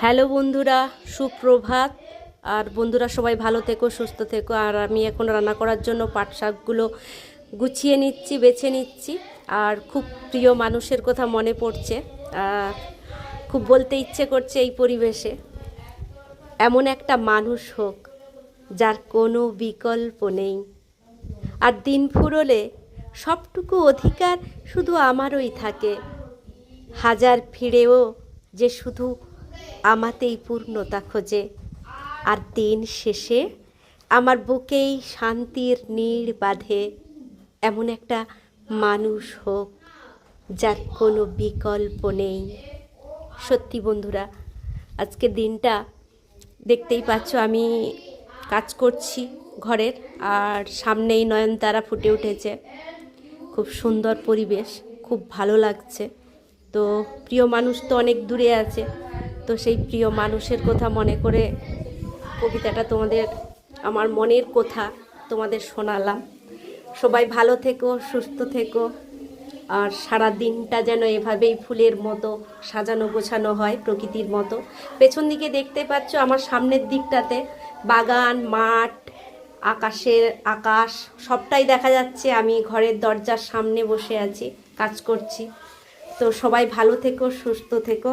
Hello বন্ধুরা, সুপ্রভাত। আর বন্ধুরা সবাই ভালো থেকো, সুস্থ থেকো। আর আমি এখন রান্না করার জন্য পাট শাকগুলো গুছিয়ে নিচ্ছি, বেছে নিচ্ছি। আর খুব প্রিয় মানুষের কথা মনে পড়ছে, আর খুব বলতে ইচ্ছে করছে এই পরিবেশে, এমন একটা মানুষ হোক যার কোনো বিকল্প নেই। আর দিন ফুরোলে সবটুকু অধিকার শুধু আমারই থাকে। হাজার ফিরেও যে শুধু আমাতেই পূর্ণতা খোঁজে। আর দিন শেষে আমার বুকেই শান্তির নীড় বাঁধে। এমন একটা মানুষ হোক যার কোনো বিকল্প নেই। সত্যি বন্ধুরা, আজকের দিনটা দেখতেই পাচ্ছ, আমি কাজ করছি ঘরের, আর সামনেই নয়নতারা ফুটে উঠেছে। খুব সুন্দর পরিবেশ, খুব ভালো লাগছে। তো প্রিয় মানুষ তো অনেক দূরে আছে, তো সেই প্রিয় মানুষের কথা মনে করে কবিতাটা তোমাদের, আমার মনের কথা তোমাদের শোনালাম। সবাই ভালো থেকো, সুস্থ থেকো। আর সারা দিনটা যেন এভাবেই ফুলের মতো সাজানো গোছানো হয়, প্রকৃতির মতো। পেছন দিকে দেখতে পাচ্ছ, আমার সামনের দিকটাতে বাগান, মাঠ, আকাশ সবটাই দেখা যাচ্ছে। আমি ঘরের দরজার সামনে বসে আছি, কাজ করছি। তো সবাই ভালো থেকো, সুস্থ থেকো।